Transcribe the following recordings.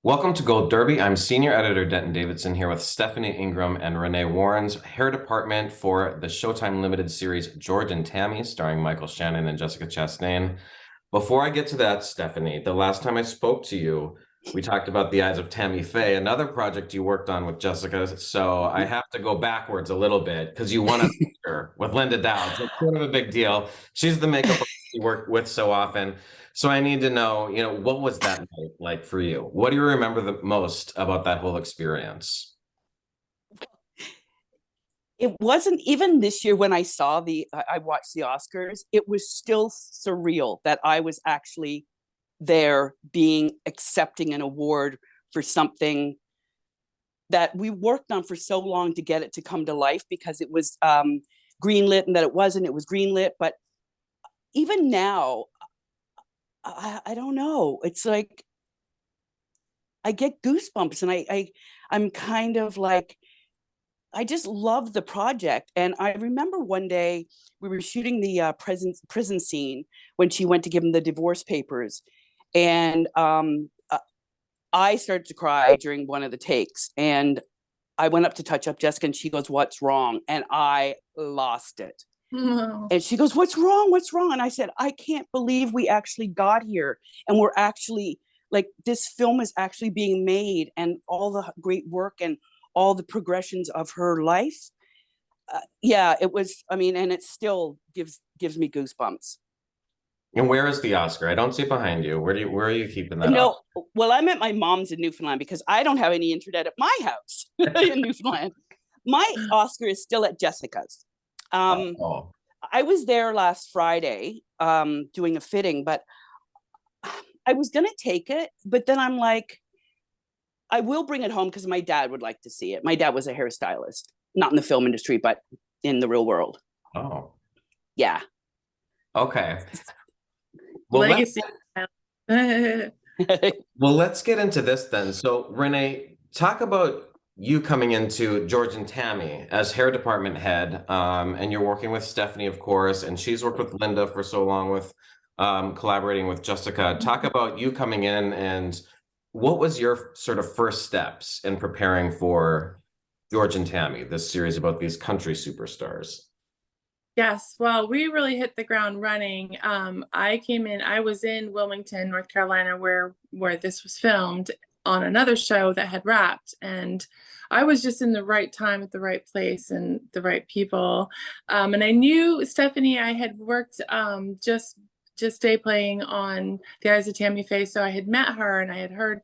Welcome to Gold Derby. I'm Senior Editor Denton Davidson here with Stephanie Ingram and René Warnes, hair department for the Showtime limited series George and Tammy, starring Michael Shannon and Jessica Chastain. Before I get to that, Stephanie, the last time I spoke to you, we talked about The Eyes of Tammy Faye, another project you worked on with Jessica. So I have to go backwards a little bit because you won a picture with Linda Dowd. So it's sort of a big deal. She's the makeup artist you work with so often. So I need to know, what was that night like for you? What do you remember the most about that whole experience? It wasn't even this year when I watched the Oscars. It was still surreal that I was actually there being accepting an award for something that we worked on for so long to get it to come to life, because it was greenlit, and that it was greenlit. But even now, I don't know. It's like I get goosebumps, and I'm kind of like, I just love the project. And I remember one day we were shooting the prison scene when she went to give him the divorce papers. And I started to cry during one of the takes. And I went up to touch up Jessica, and she goes, "What's wrong?" And I lost it. No. And she goes, "What's wrong? What's wrong?" And I said, "I can't believe we actually got here. And we're actually, like, this film is actually being made, and all the great work and all the progressions of her life." Yeah, it was, I mean, and it still gives me goosebumps. And where is the Oscar? I don't see it behind you. Where are you keeping that up? No, well, I'm at my mom's in Newfoundland because I don't have any internet at my house in Newfoundland. My Oscar is still at Jessica's. Oh, I was there last Friday doing a fitting, but I was going to take it, but then I'm like, I will bring it home because my dad would like to see it. My dad was a hairstylist, not in the film industry, but in the real world. oh, Yeah. okay. Well, Legacy. let's get into this then. So, Renee, talk about you coming into George and Tammy as hair department head, and you're working with Stephanie, of course, and she's worked with Linda for so long with collaborating with Jessica. Talk about you coming in, and what was your sort of first steps in preparing for George and Tammy, this series about these country superstars? Yes, well, we really hit the ground running. I was in Wilmington, North Carolina, where this was filmed, on another show that had wrapped, and I was just in the right time at the right place and the right people. And I knew Stephanie. I had worked just day playing on The Eyes of Tammy Faye, so I had met her and I had heard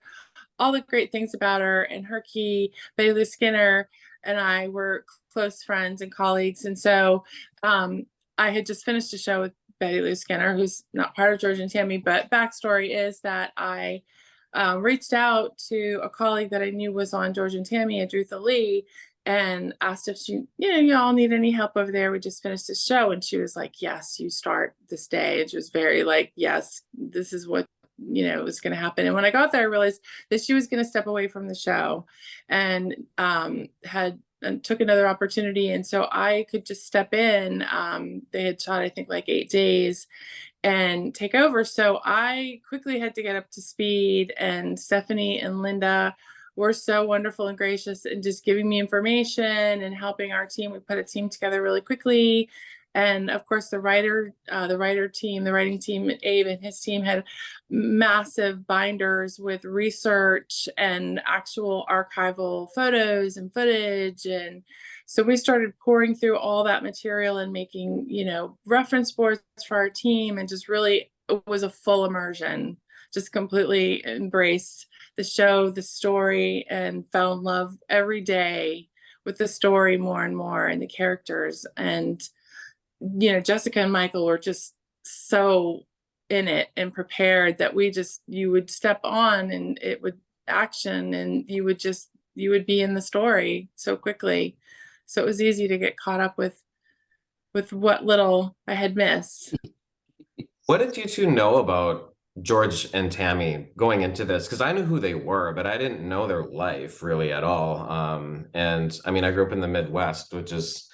all the great things about her, and her key, Betty Lou Skinner, and I were close friends and colleagues. And so I had just finished a show with Betty Lou Skinner, who's not part of George and Tammy, but backstory is that I reached out to a colleague that I knew was on George and Tammy, Adrutha Lee, and asked if she, y'all need any help over there. We just finished the show. And she was like, "Yes, you start this day." And she was very like, "Yes, this is what was going to happen." And when I got there, I realized that she was going to step away from the show, and took another opportunity. And so I could just step in. They had shot, I think, like 8 days, and take over. So I quickly had to get up to speed, and Stephanie and Linda were so wonderful and gracious and just giving me information and helping our team. We put a team together really quickly. And of course, the writing team, Abe and his team, had massive binders with research and actual archival photos and footage. And so we started pouring through all that material and making, reference boards for our team, and just really, it was a full immersion. Just completely embraced the show, the story, and fell in love every day with the story more and more, and the characters. And Jessica and Michael were just so in it and prepared that you would step on and it would action, and you would be in the story so quickly. So it was easy to get caught up with what little I had missed. What did you two know about George and Tammy going into this? Because I knew who they were, but I didn't know their life really at all. And I mean, I grew up in the Midwest, which is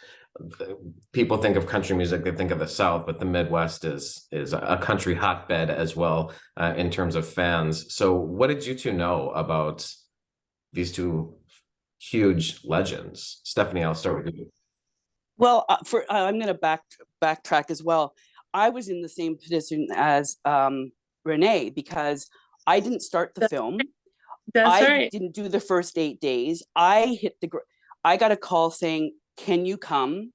people think of country music, they think of the South, but the Midwest is a country hotbed as well, in terms of fans. So what did you two know about these two huge legends? Stephanie, I'll start with you. Well, I'm going to backtrack as well. I was in the same position as Renee, because I didn't start the film. That's I right. didn't do the first 8 days. I got a call saying, "Can you come?"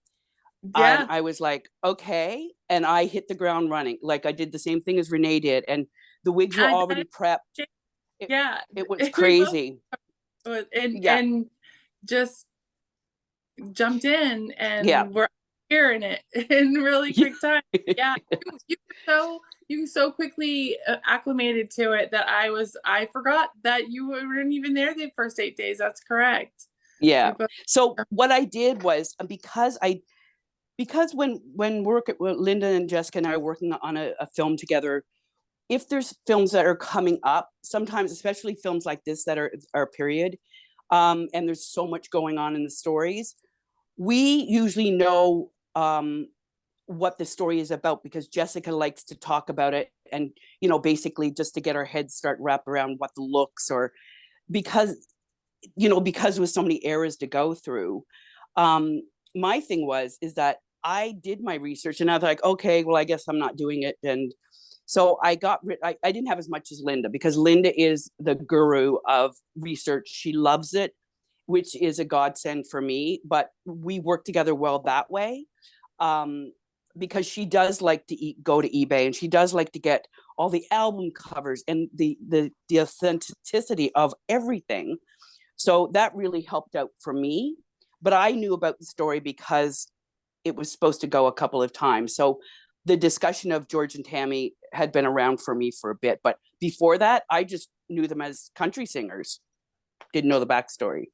Yeah. And I was like, "Okay." And I hit the ground running. Like, I did the same thing as Renee did, and the wigs were already prepped. Yeah. It was We both- crazy. and Yeah. and just jumped in, Yeah. and we're hearing it in really quick time. Yeah, you so quickly acclimated to it that I forgot that you weren't even there the first 8 days. That's correct. Yeah. We both- So what I did was, because when Linda and Jessica and I are working on a film together, if there's films that are coming up, sometimes, especially films like this that are period, and there's so much going on in the stories, we usually know what the story is about, because Jessica likes to talk about it, and basically just to get our heads start wrapped around what the looks, or because with so many eras to go through. My thing is that I did my research, and I was like, okay, well, I guess I'm not doing it. And so I didn't have as much as Linda, because Linda is the guru of research. She loves it, which is a godsend for me, but we work together well that way. Because she does like to go to eBay, and she does like to get all the album covers and the authenticity of everything. So that really helped out for me. But I knew about the story because it was supposed to go a couple of times. So the discussion of George and Tammy had been around for me for a bit. But before that, I just knew them as country singers. Didn't know the backstory.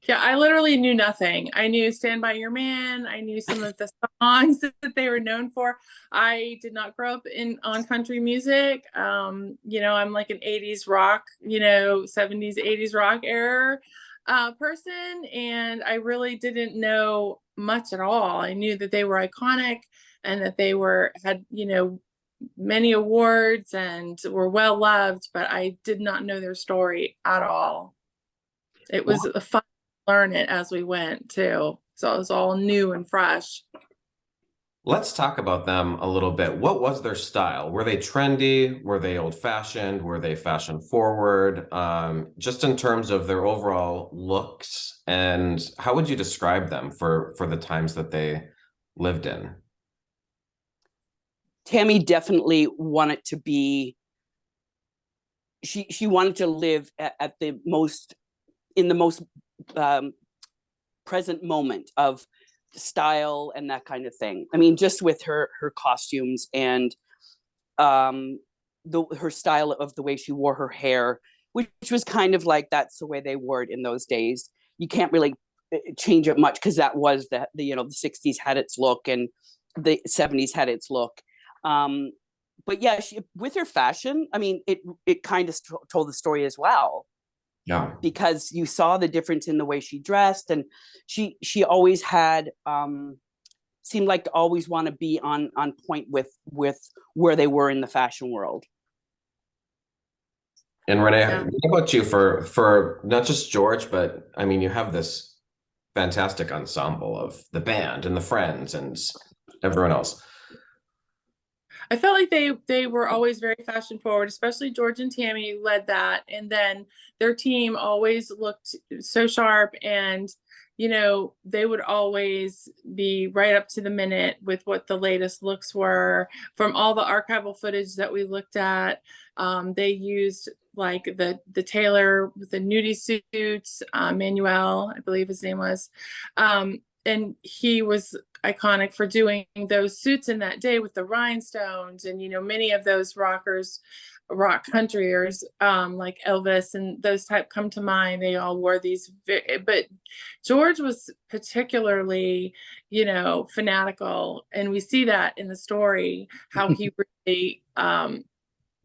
Yeah, I literally knew nothing. I knew Stand By Your Man. I knew some of the songs that they were known for. I did not grow up on country music. I'm like an 80s rock, 70s, 80s rock era person. And I really didn't know much at all. I knew that they were iconic and that they had many awards and were well loved, but I did not know their story at all. It was a fun learn it as we went too. So it was all new and fresh. Let's talk about them a little bit. What was their style? Were they trendy? Were they old-fashioned? Were they fashion forward? Just in terms of their overall looks, and how would you describe them for the times that they lived in? Tammy definitely wanted to be. She wanted to live at the most present moment of style and that kind of thing. I mean, just with her costumes and her style of the way she wore her hair, which was kind of like, that's the way they wore it in those days. You can't really change it much, because that was the 60s had its look, and the 70s had its look. But yeah, with her fashion, I mean, it kind of told the story as well. Yeah. Because you saw the difference in the way she dressed, and she always had seemed like to always want to be on point with where they were in the fashion world. And Renee, what about you for not just George, but I mean, you have this fantastic ensemble of the band and the friends and everyone else. I felt like they were always very fashion forward, especially George and Tammy led that. And then their team always looked so sharp, and they would always be right up to the minute with what the latest looks were. From all the archival footage that we looked at, they used like the tailor with the nudie suits, Manuel, I believe his name was. And he was iconic for doing those suits in that day with the rhinestones, and many of those rock countryers, like Elvis and those type come to mind. They all wore these, but George was particularly fanatical, and we see that in the story, how he really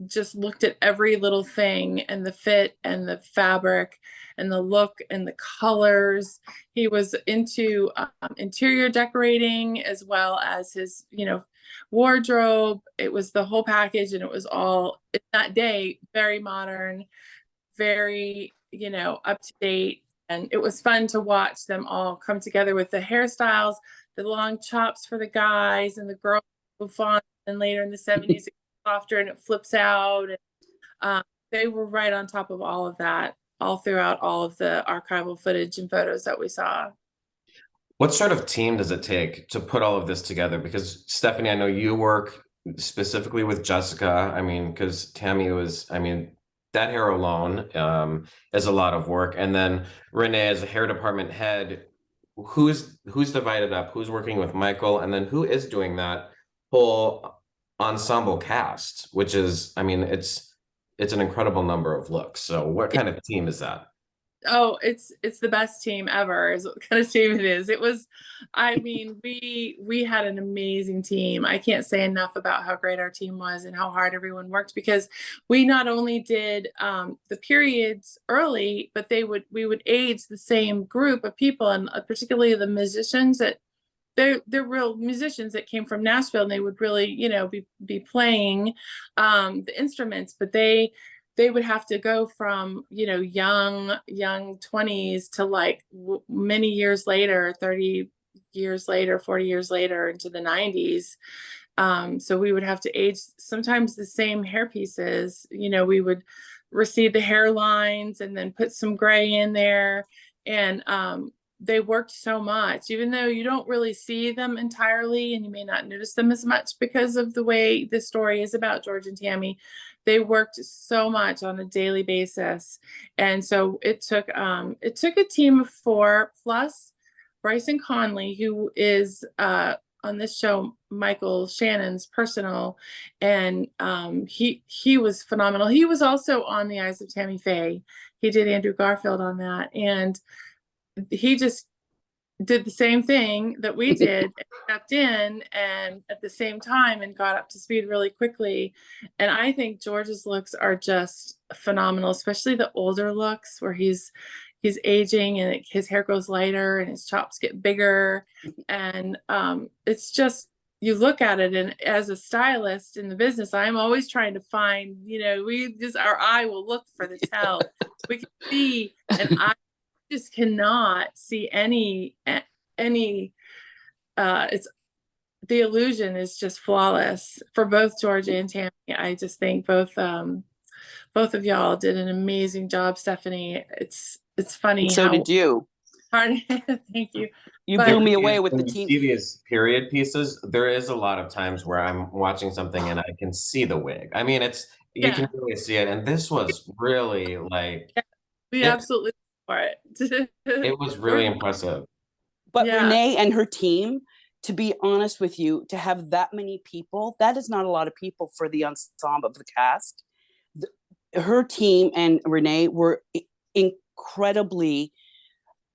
just looked at every little thing and the fit and the fabric and the look and the colors. He was into interior decorating as well as his, wardrobe. It was the whole package, and it was all in that day very modern, very, up to date. And it was fun to watch them all come together with the hairstyles, the long chops for the guys and the girls, bouffant, and later in the 70s, it gets softer and it flips out. And, they were right on top of all of that, all throughout all of the archival footage and photos that we saw. What sort of team does it take to put all of this together? Because Stephanie, I know you work specifically with Jessica. I mean, because Tammy was, I mean, that hair alone is a lot of work. And then Renee, as a hair department head, who's divided up? Who's working with Michael? And then who is doing that whole ensemble cast, which is, I mean, it's an incredible number of looks. So what kind of team is that? Oh, it's the best team ever is what kind of team it is. It was, I mean, we had an amazing team. I can't say enough about how great our team was and how hard everyone worked, because we not only did the periods early, but we would age the same group of people, and particularly the musicians that they're real musicians that came from Nashville, and they would really, be playing the instruments, but they would have to go from, young 20s to like many years later, 30 years later, 40 years later, into the 90s. So we would have to age sometimes the same hair pieces. We would recede the hairlines and then put some gray in there. And they worked so much, even though you don't really see them entirely and you may not notice them as much because of the way the story is about George and Tammy. They worked so much on a daily basis. And so it took a team of 4 plus Bryson Conley, who is on this show Michael Shannon's personal, and he was phenomenal. He was also on The Eyes of Tammy Faye. He did Andrew Garfield on that, and he just did the same thing that we did, and stepped in and at the same time and got up to speed really quickly. And I think George's looks are just phenomenal, especially the older looks where he's aging and his hair goes lighter and his chops get bigger. And it's just, you look at it, and as a stylist in the business, I'm always trying to find, our eye will look for the tell. We can see, and I just cannot see any it's, the illusion is just flawless for both Georgia and Tammy. I just think both of y'all did an amazing job. Stephanie, it's funny. And so did you. Hard. Thank you. You blew me away with the when team. you see these period pieces, there is a lot of times where I'm watching something and I can see the wig. I mean, you can really see it, and this was really like, we absolutely for it. It was really impressive. But Renee and her team, to be honest with you, to have that many people, that is not a lot of people for the ensemble of the cast. Her team and Renee were incredibly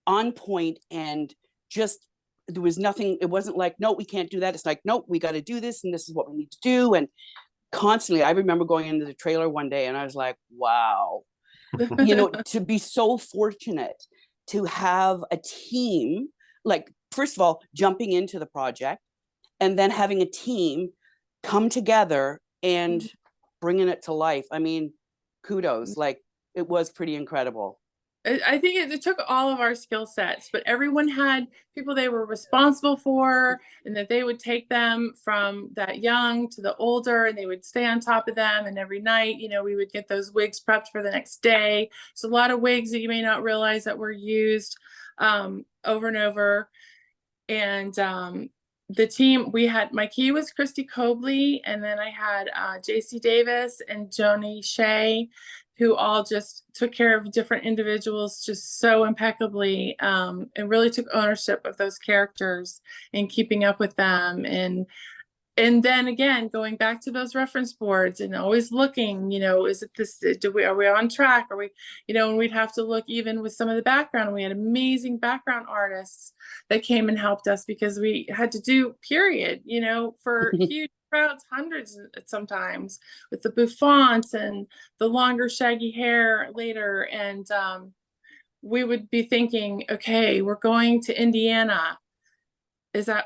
on point, and just, there was nothing, it wasn't like, no, we can't do that. It's like, no, we got to do this, and this is what we need to do. And constantly, I remember going into the trailer one day and I was like, wow, to be so fortunate to have a team, like, first of all, jumping into the project and then having a team come together and bringing it to life. I mean, kudos, like, it was pretty incredible. I think it took all of our skill sets, but everyone had people they were responsible for, and that they would take them from that young to the older, and they would stay on top of them. And every night, we would get those wigs prepped for the next day. So a lot of wigs that you may not realize that were used over and over. And the team, we had, my key was Christy Cobley, and then I had JC Davis and Joni Shea, who all just took care of different individuals just so impeccably, and really took ownership of those characters and keeping up with them. And and then again, going back to those reference boards and always looking, you know, is it this, are we on track? Are we, you know, and we'd have to look even with some of the background. We had amazing background artists that came and helped us because we had to do period, you know, for huge crowds, hundreds sometimes, with the bouffants and the longer shaggy hair later. And we would be thinking, okay, we're going to Indiana.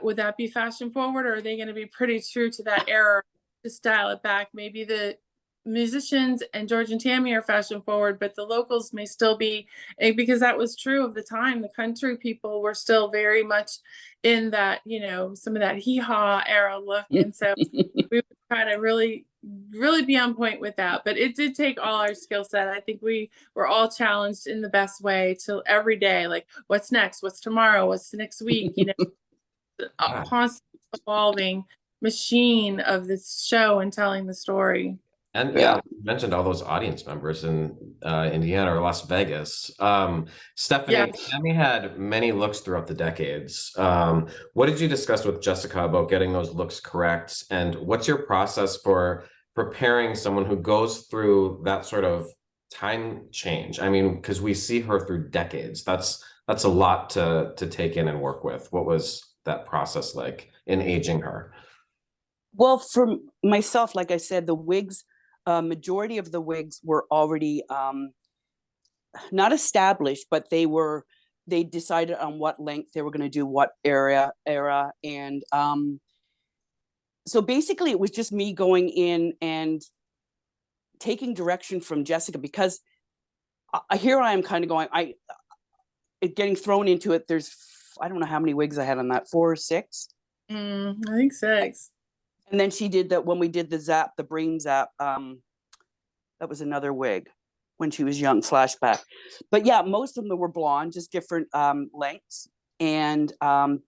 Would that be fashion forward, or are they going to be pretty true to that era to style it back? Maybe the musicians and George and Tammy are fashion forward, but the locals may still be, because that was true of the time. The country people were still very much in that, you know, some of that hee-haw era look. And so we would try to really be on point with that. But it did take all our skill set. I think we were all challenged in the best way till every day, like, what's next? What's tomorrow? What's the next week? You know, a constant evolving machine of this show and telling the story. And yeah, you mentioned all those audience members in Indiana or Las Vegas. Stephanie, Tammy had many looks throughout the decades. What did you discuss with Jessica about getting those looks correct? And what's your process for preparing someone who goes through that sort of time change? I mean, because we see her through decades. That's a lot to take in and work with. What was that process like in aging her? Well, for myself, like I said, the wigs, majority of the wigs were already not established, but they decided on what length they were going to do what era. And so basically it was just me going in and taking direction from Jessica, because here I am kind of going, getting thrown into it. I don't know how many wigs I had on that, 4 or 6. I think 6. And then she did that when we did the brain zap. That was another wig when she was young, flashback. But yeah, most of them were blonde, just different lengths and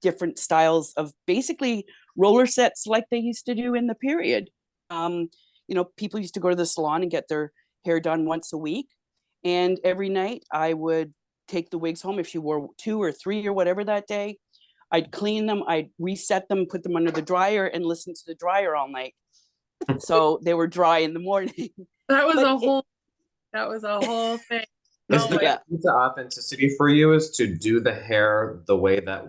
different styles of basically roller sets like they used to do in the period. You know, people used to go to the salon and get their hair done once a week. And every night I would take the wigs home. If she wore 2 or 3 or whatever that day, I'd clean them, I'd reset them, put them under the dryer, and listen to the dryer all night. So they were dry in the morning. That was a whole thing. Is the key to authenticity for you is to do the hair the way that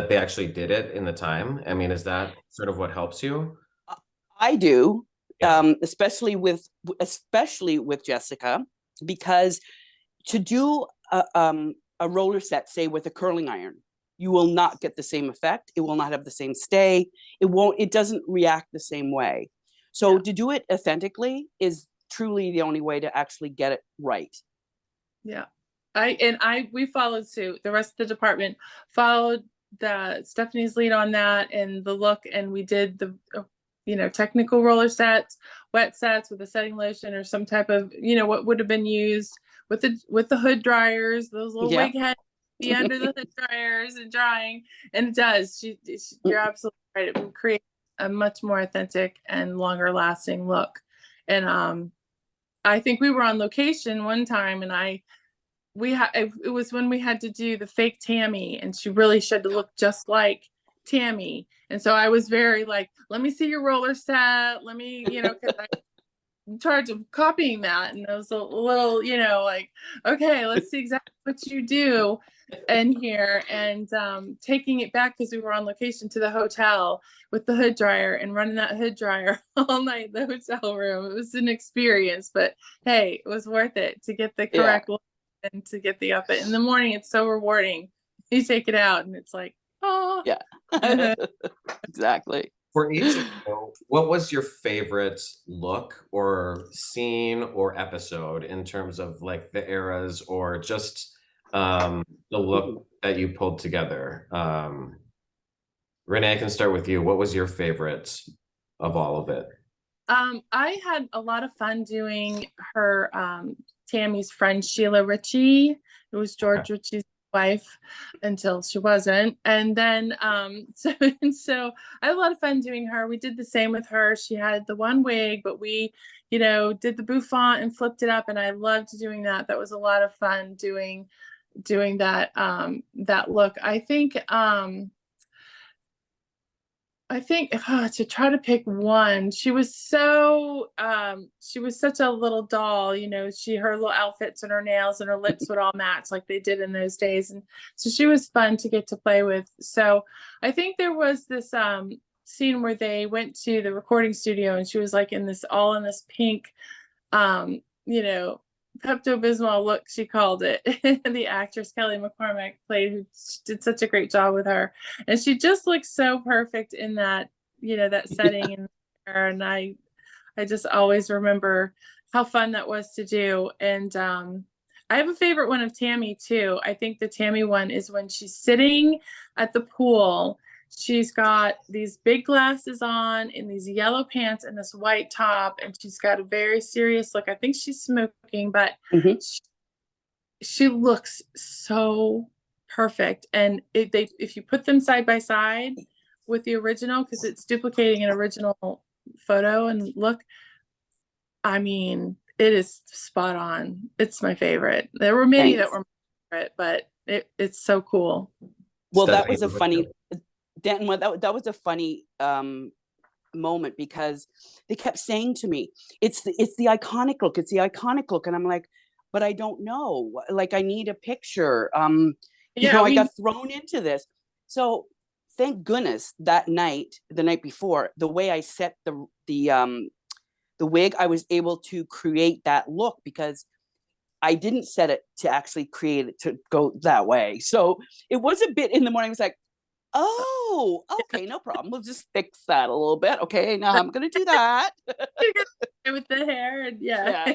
they actually did it in the time? I mean, is that sort of what helps you? I do, especially with Jessica, because to do a roller set, say with a curling iron, you will not get the same effect. It will not have the same stay. It doesn't react the same way. So to do it authentically is truly the only way to actually get it right. Yeah. We followed suit. The rest of the department followed Stephanie's lead on that and the look, and we did the technical roller sets, wet sets with a setting lotion or some type of, what would have been used with the hood dryers, those little wig heads be under the hood dryers and drying. And it does. You're absolutely right. It would create a much more authentic and longer lasting look. And I think we were on location one time, and it was when we had to do the fake Tammy, and she really should look just like Tammy. And so I was very like, let me see your roller set. Let me, because I'm in charge of copying that. And I was a little, like, okay, let's see exactly what you do in here. And taking it back, because we were on location, to the hotel with the hood dryer and running that hood dryer all night in the hotel room. It was an experience, but hey, it was worth it to get the correct look and to get the outfit. In the morning, it's so rewarding. You take it out and it's like, oh. Yeah, exactly. For each of you, what was your favorite look or scene or episode in terms of like the eras or just the look that you pulled together? Renee, I can start with you. What was your favorite of all of it? I had a lot of fun doing her Tammy's friend Sheila Ritchie. It was George Ritchie's wife until she wasn't. And then so I had a lot of fun doing her. We did the same with her. She had the one wig, but we did the bouffant and flipped it up, and I loved doing that. That was a lot of fun doing that that look. I think I think to try to pick one, she was such a little doll, you know, her little outfits and her nails and her lips would all match like they did in those days. And so she was fun to get to play with. So I think there was this scene where they went to the recording studio and she was like in this pink you know, Pepto-Bismol look, she called it. The actress Kelly McCormick who did such a great job with her, and she just looks so perfect in that, you know, that setting. And I just always remember how fun that was to do. And I have a favorite one of Tammy too. I think the Tammy one is when she's sitting at the pool. She's got these big glasses on in these yellow pants and this white top, and she's got a very serious look. I think she's smoking, but she looks so perfect. And if you put them side by side with the original, because it's duplicating an original photo and look, I mean, it is spot on. It's my favorite. There were many that were my favorite, but it's so cool. Well, that was a funny... Denton, that was a funny moment, because they kept saying to me, it's the iconic look, it's the iconic look. And I'm like, but I don't know. Like, I need a picture. You know, I got thrown into this. So thank goodness the night before, the way I set the wig, I was able to create that look, because I didn't set it to actually create it to go that way. So it was a bit in the morning. I was like, oh, okay, no problem. We'll just fix that a little bit. Okay, now I'm gonna do that. With the hair, and yeah.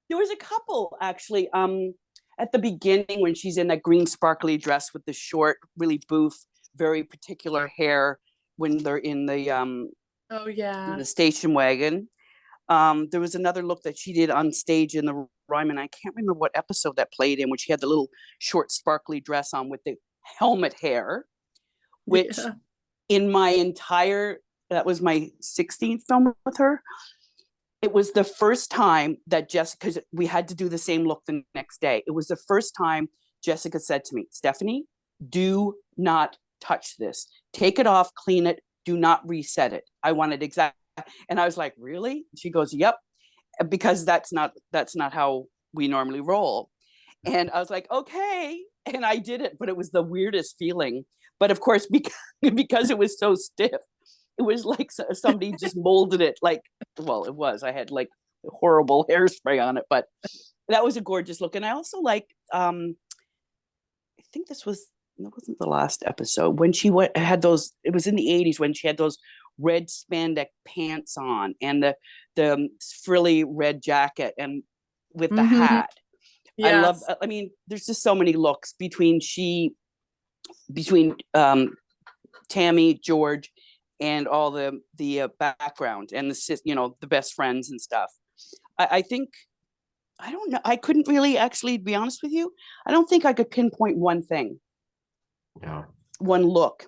There was a couple actually. At the beginning, when she's in that green sparkly dress with the short, really boof, very particular hair, when they're in the in the station wagon. There was another look that she did on stage in the Ryman. I can't remember what episode that played in, when she had the little short sparkly dress on with the helmet hair. Which in my that was my 16th film with her. It was the first time that Jessica, because we had to do the same look the next day. It was the first time Jessica said to me, Stephanie, do not touch this. Take it off, clean it, do not reset it. I want it exact. And I was like, really? She goes, yep, because that's not how we normally roll. And I was like, okay. And I did it, but it was the weirdest feeling. But of course, because it was so stiff, it was like somebody just molded it. Like, well, it was. I had like horrible hairspray on it, but that was a gorgeous look. And I also like, I think that wasn't the last episode, when she had those, it was in the 80s, when she had those red spandex pants on and the frilly red jacket and with the hat. Yes. I love, I mean, there's just so many looks between Tammy, George, and all the background and the best friends and stuff. I think, I don't know, I couldn't really actually be honest with you. I don't think I could pinpoint one thing. Yeah. One look.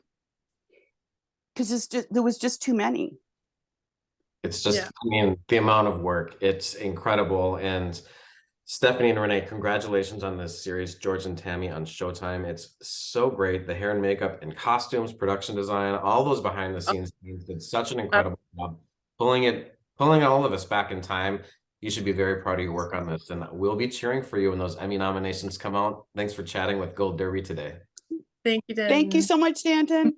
Because there was just too many. It's just, I mean, the amount of work, it's incredible. And Stephanie and Renee, congratulations on this series, George and Tammy on Showtime. It's so great. The hair and makeup and costumes, production design, all those behind the scenes things did such an incredible job pulling all of us back in time. You should be very proud of your work on this, and we'll be cheering for you when those Emmy nominations come out. Thanks for chatting with Gold Derby today. Thank you, Dan. Thank you so much, Danton.